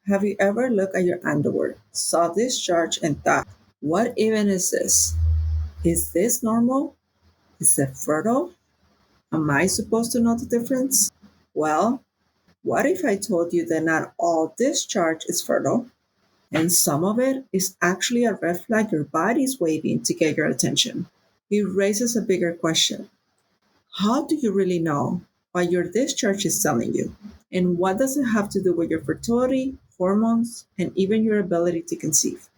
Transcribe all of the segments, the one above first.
Have you ever looked at your underwear, saw discharge, and thought, what even is this? Is this normal? Is it fertile? Am I supposed to know the difference? Well, what if I told you that not all discharge is fertile, and some of it is actually a red flag your body's waving to get your attention? It raises a bigger question. How do you really know what your discharge is telling you? And what does it have to do with your fertility, hormones, and even your ability to conceive?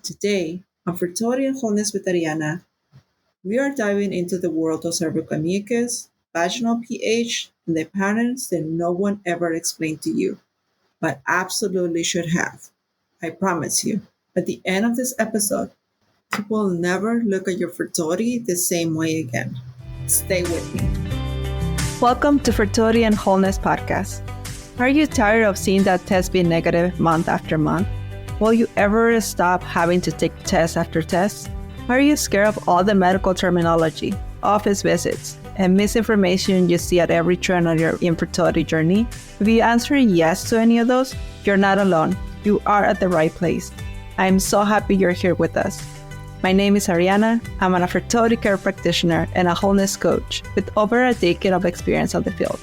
Today, on Fertility and Wholeness with Arianna, we are diving into the world of cervical mucus, vaginal pH, and the patterns that no one ever explained to you, but absolutely should have. I promise you, at the end of this episode, you will never look at your fertility the same way again. Stay with me. Welcome to Fertility and Wholeness Podcast. Are you tired of seeing that test be negative month after month? Will you ever stop having to take test after test? Are you scared of all the medical terminology, office visits, and misinformation you see at every turn on your infertility journey? If you answer yes to any of those, you're not alone. You are at the right place. I'm so happy you're here with us. My name is Arianna. I'm a fertility care practitioner and a wholeness coach with over a decade of experience on the field.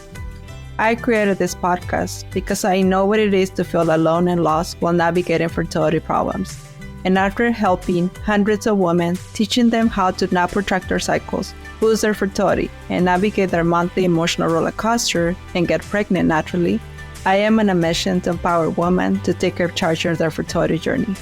I created this podcast because I know what it is to feel alone and lost while navigating fertility problems. And after helping hundreds of women, teaching them how to not protract their cycles, boost their fertility, and navigate their monthly emotional roller coaster and get pregnant naturally, I am on a mission to empower women to take charge of their fertility journey.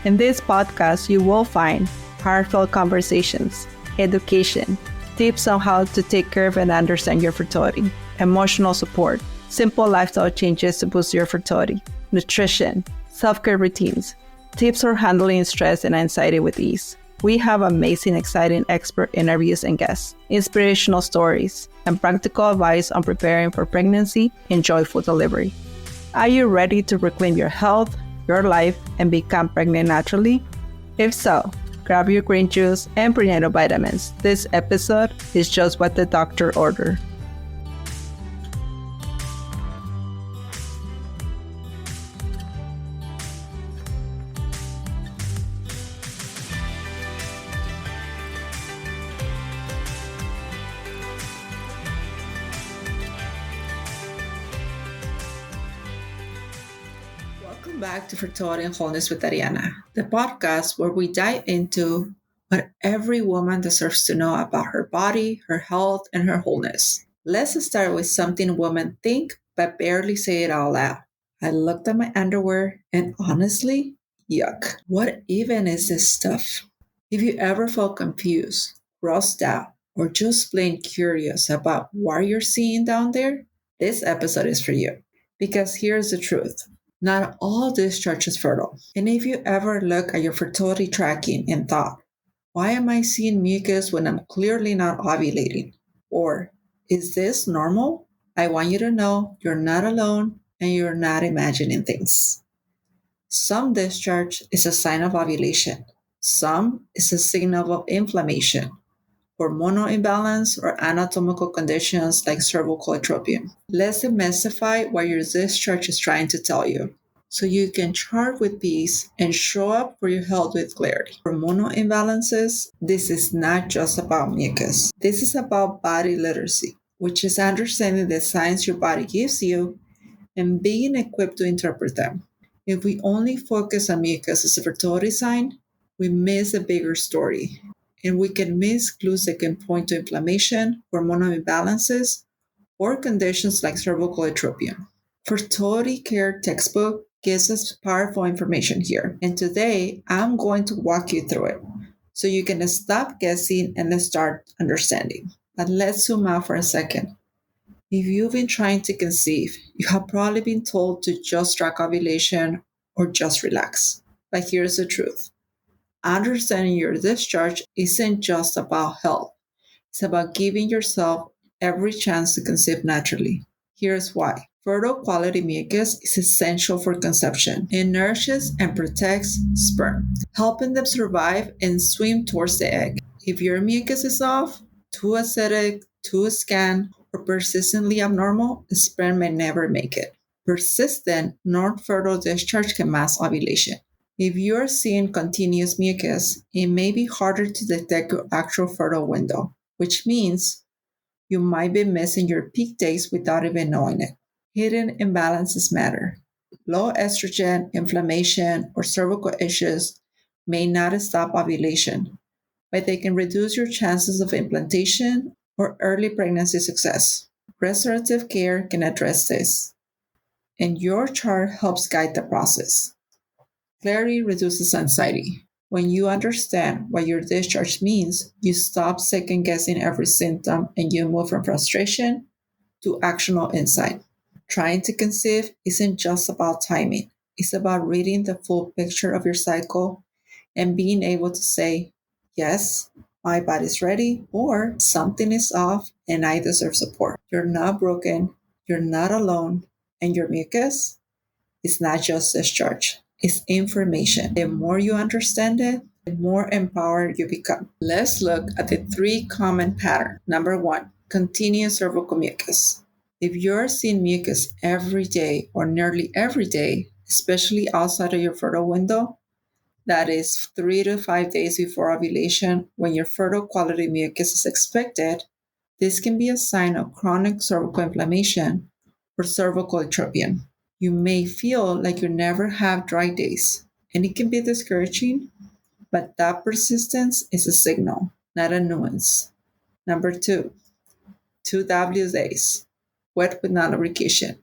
In this podcast, you will find heartfelt conversations, education, tips on how to take care of and understand your fertility, emotional support, simple lifestyle changes to boost your fertility, nutrition, self-care routines, tips for handling stress and anxiety with ease. We have amazing, exciting expert interviews and guests, inspirational stories, and practical advice on preparing for pregnancy and joyful delivery. Are you ready to reclaim your health, your life, and become pregnant naturally? If so, grab your green juice and prenatal vitamins. This episode is just what the doctor ordered. Welcome back to Fertility and Wholeness with Arianna, the podcast where we dive into what every woman deserves to know about her body, her health, and her wholeness. Let's start with something women think but barely say it out loud. I looked at my underwear and honestly, yuck. What even is this stuff? If you ever felt confused, grossed out, or just plain curious about what you're seeing down there, this episode is for you. Because here's the truth. Not all discharge is fertile. And if you ever look at your fertility tracking and thought, why am I seeing mucus when I'm clearly not ovulating? Or, is this normal? I want you to know you're not alone and you're not imagining things. Some discharge is a sign of ovulation. Some is a signal of inflammation, hormonal imbalance, or anatomical conditions like cervical ectropion. Let's demystify what your discharge is trying to tell you so you can chart with peace and show up for your health with clarity. Hormonal imbalances, this is not just about mucus. This is about body literacy, which is understanding the signs your body gives you and being equipped to interpret them. If we only focus on mucus as a fertility sign, we miss the bigger story. And we can miss clues that can point to inflammation, hormonal imbalances, or conditions like cervical ectropion. Fertility care textbook gives us powerful information here. And today, I'm going to walk you through it so you can stop guessing and start understanding. But let's zoom out for a second. If you've been trying to conceive, you have probably been told to just track ovulation or just relax. But here's the truth. Understanding your discharge isn't just about health. It's about giving yourself every chance to conceive naturally. Here's why. Fertile quality mucus is essential for conception. It nourishes and protects sperm, helping them survive and swim towards the egg. If your mucus is off, too acidic, too scant, or persistently abnormal, the sperm may never make it. Persistent non-fertile discharge can mask ovulation. If you're seeing continuous mucus, it may be harder to detect your actual fertile window, which means you might be missing your peak days without even knowing it. Hidden imbalances matter. Low estrogen, inflammation, or cervical issues may not stop ovulation, but they can reduce your chances of implantation or early pregnancy success. Restorative care can address this, and your chart helps guide the process. Clarity reduces anxiety. When you understand what your discharge means, you stop second guessing every symptom and you move from frustration to actionable insight. Trying to conceive isn't just about timing, it's about reading the full picture of your cycle and being able to say, yes, my body's ready, or something is off and I deserve support. You're not broken, you're not alone, and your mucus is not just discharge, it's information. The more you understand it, the more empowered you become. Let's look at the three common patterns. Number one, continuous cervical mucus. If you're seeing mucus every day or nearly every day, especially outside of your fertile window, that is 3 to 5 days before ovulation, when your fertile quality mucus is expected, this can be a sign of chronic cervical inflammation or cervical ectropion. You may feel like you never have dry days, and it can be discouraging, but that persistence is a signal, not a nuance. Number two, 2W days, wet with non lubrication.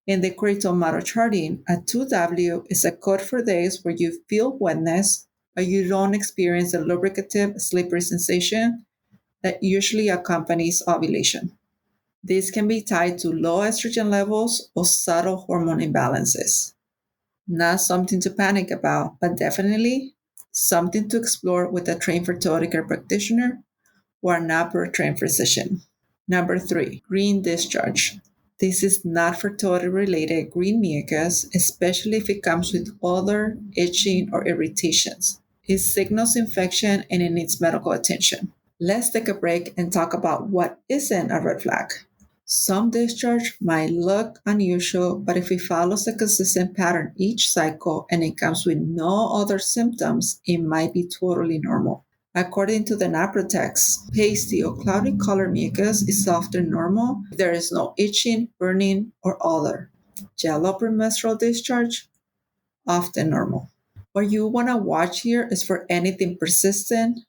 In the Creator model charting, a 2W is a code for days where you feel wetness, but you don't experience the lubricative, slippery sensation that usually accompanies ovulation. This can be tied to low estrogen levels or subtle hormone imbalances. Not something to panic about, but definitely something to explore with a trained fertility care practitioner or an upper trained physician. Number three, green discharge. This is not fertility related green mucus, especially if it comes with odor, itching, or irritations. It signals infection and it needs medical attention. Let's take a break and talk about what isn't a red flag. Some discharge might look unusual, but if it follows a consistent pattern each cycle and it comes with no other symptoms, it might be totally normal. According to the NAPRA text, pasty or cloudy color mucus is often normal if there is no itching, burning, or odor. Yellow premenstrual discharge, often normal. What you want to watch here is for anything persistent,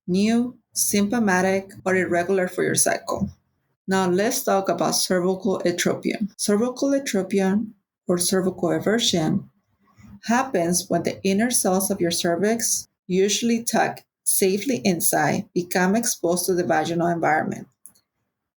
new, symptomatic, or irregular for your cycle. Now let's talk about cervical ectropion. Cervical ectropion or cervical eversion happens when the inner cells of your cervix, usually tucked safely inside, become exposed to the vaginal environment.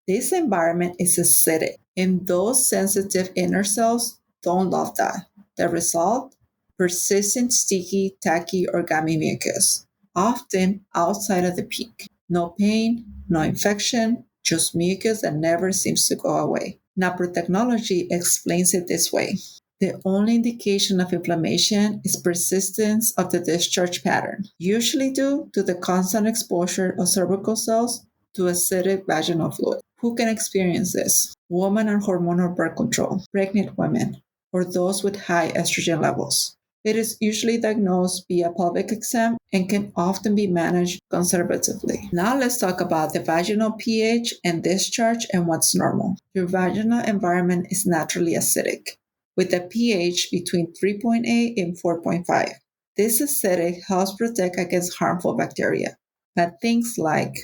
This environment is acidic, and those sensitive inner cells don't love that. The result? Persistent, sticky, tacky, or gummy mucus, often outside of the peak. No pain, no infection, just mucus that never seems to go away. NAPRO technology explains it this way. The only indication of inflammation is persistence of the discharge pattern, usually due to the constant exposure of cervical cells to acidic vaginal fluid. Who can experience this? Women on hormonal birth control, pregnant women, or those with high estrogen levels. It is usually diagnosed via pelvic exam and can often be managed conservatively. Now let's talk about the vaginal pH and discharge and what's normal. Your vaginal environment is naturally acidic, with a pH between 3.8 and 4.5. This acidity helps protect against harmful bacteria, but things like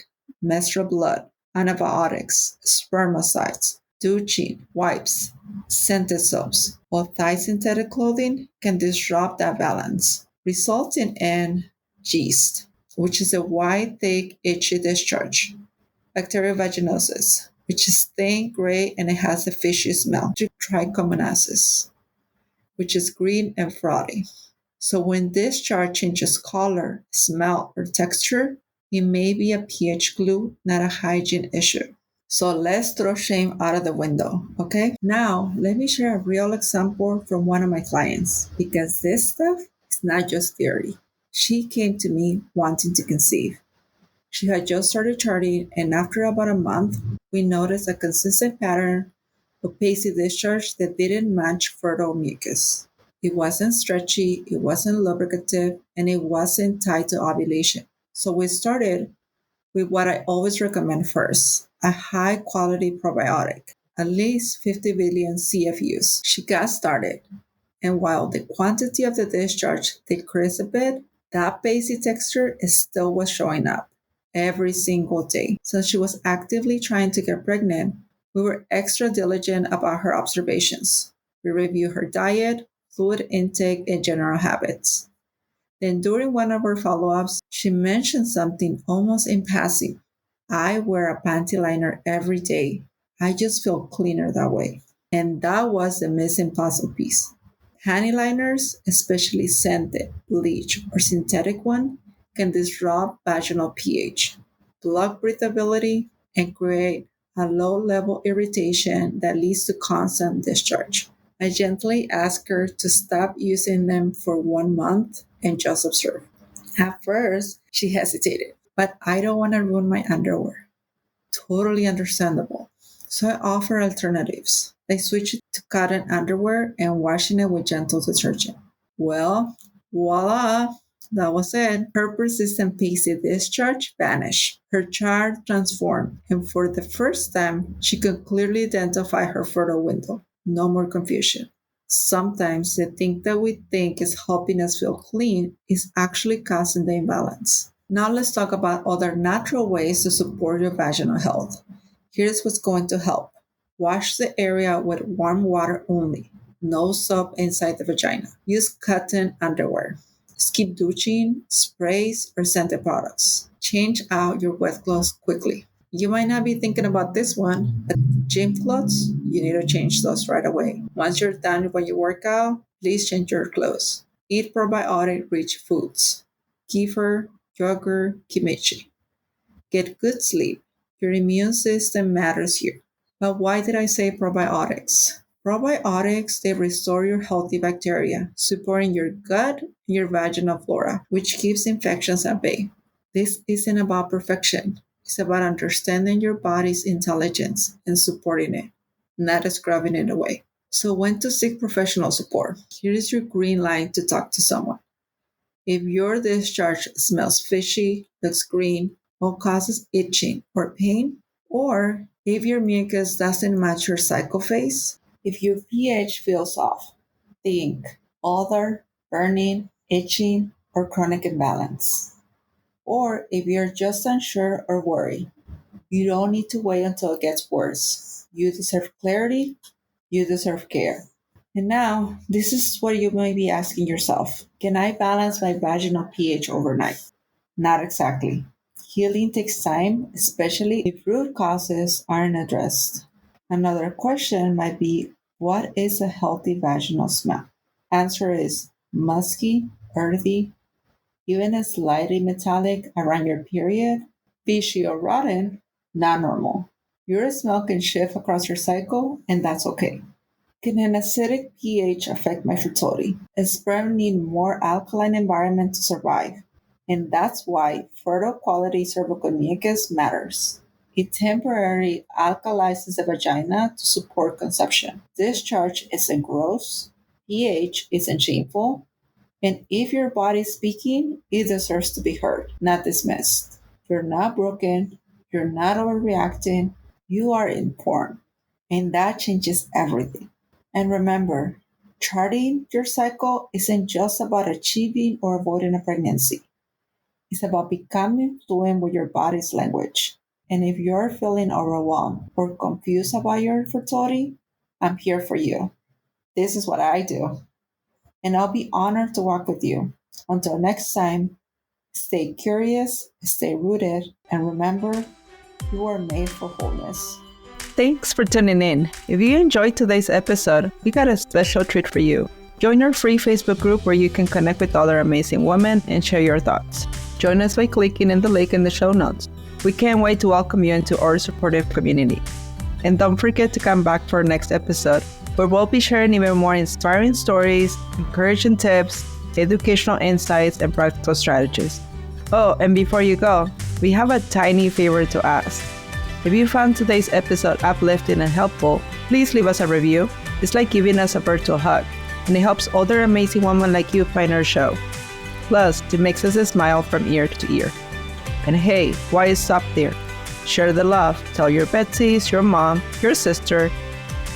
menstrual blood, antibiotics, spermicides, douching, wipes, scented soaps, or Thai synthetic clothing can disrupt that balance, resulting in yeast, which is a white, thick, itchy discharge, bacterial vaginosis, which is thin, gray, and it has a fishy smell, trichomoniasis, which is green and frothy. So when discharge changes color, smell, or texture, it may be a pH clue, not a hygiene issue. So let's throw shame out of the window, okay? Now, let me share a real example from one of my clients, because this stuff is not just theory. She came to me wanting to conceive. She had just started charting, and after about a month, we noticed a consistent pattern a pacey discharge that didn't match fertile mucus. It wasn't stretchy, it wasn't lubricative, and it wasn't tied to ovulation. So we started with what I always recommend first, a high quality probiotic, at least 50 billion CFUs. She got started, and while the quantity of the discharge decreased a bit, that pacey texture is still was showing up every single day. Since she was actively trying to get pregnant, we were extra diligent about her observations. We reviewed her diet, fluid intake, and general habits. Then during one of her follow-ups, she mentioned something almost in passing. I wear a panty liner every day. I just feel cleaner that way. And that was the missing puzzle piece. Panty liners, especially scented, bleach, or synthetic one, can disrupt vaginal pH, block breathability, and create a low-level irritation that leads to constant discharge. I gently asked her to stop using them for 1 month and just observe. At first, she hesitated, but I don't want to ruin my underwear. Totally understandable. So I offer alternatives. I switched to cotton underwear and washing it with gentle detergent. Well, voila, that was it. Her persistent pacey discharge vanished. Her chart transformed, and for the first time, she could clearly identify her fertile window. No more confusion. Sometimes the thing that we think is helping us feel clean is actually causing the imbalance. Now let's talk about other natural ways to support your vaginal health. Here's what's going to help. Wash the area with warm water only. No soap inside the vagina. Use cotton underwear. Skip douching, sprays, or scented products. Change out your wet clothes quickly. You might not be thinking about this one, but gym clothes, you need to change those right away. Once you're done when you work out, please change your clothes. Eat probiotic-rich foods. Kefir, yogurt, kimchi. Get good sleep. Your immune system matters here. But why did I say probiotics? Probiotics, they restore your healthy bacteria, supporting your gut and your vaginal flora, which keeps infections at bay. This isn't about perfection. It's about understanding your body's intelligence and supporting it, not scrubbing it away. So when to seek professional support? Here is your green light to talk to someone. If your discharge smells fishy, looks green, or causes itching or pain, or if your mucus doesn't match your cycle phase, if your pH feels off, think odor, burning, itching, or chronic imbalance. Or if you're just unsure or worried, you don't need to wait until it gets worse. You deserve clarity, you deserve care. And now, this is what you may be asking yourself. Can I balance my vaginal pH overnight? Not exactly. Healing takes time, especially if root causes aren't addressed. Another question might be, what is a healthy vaginal smell? Answer is musky, earthy, even slightly metallic around your period, fishy or rotten, not normal. Your smell can shift across your cycle, and that's okay. Can an acidic pH affect my fertility? Sperm need more alkaline environment to survive, and that's why fertile quality cervical mucus matters. It temporarily alkalizes the vagina to support conception. Discharge isn't gross, pH isn't shameful, and if your body's speaking, it deserves to be heard, not dismissed. You're not broken, you're not overreacting, you are informed, and that changes everything. And remember, charting your cycle isn't just about achieving or avoiding a pregnancy. It's about becoming fluent with your body's language. And if you're feeling overwhelmed or confused about your fertility, I'm here for you. This is what I do. And I'll be honored to walk with you. Until next time, stay curious, stay rooted, and remember, you are made for wholeness. Thanks for tuning in. If you enjoyed today's episode, we got a special treat for you. Join our free Facebook group where you can connect with other amazing women and share your thoughts. Join us by clicking in the link in the show notes. We can't wait to welcome you into our supportive community. And don't forget to come back for our next episode, where we'll be sharing even more inspiring stories, encouraging tips, educational insights, and practical strategies. Oh, and before you go, we have a tiny favor to ask. If you found today's episode uplifting and helpful, Please leave us a review. It's like giving us a virtual hug, and it helps other amazing women like you find our show. Plus, it makes us smile from ear to ear. And hey, why stop there? Share the love. Tell your Betsies, your mom, your sister,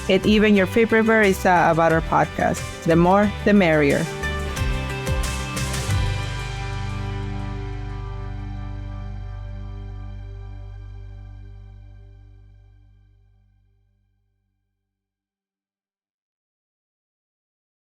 and even your favorite barista about our podcast. The more, the merrier.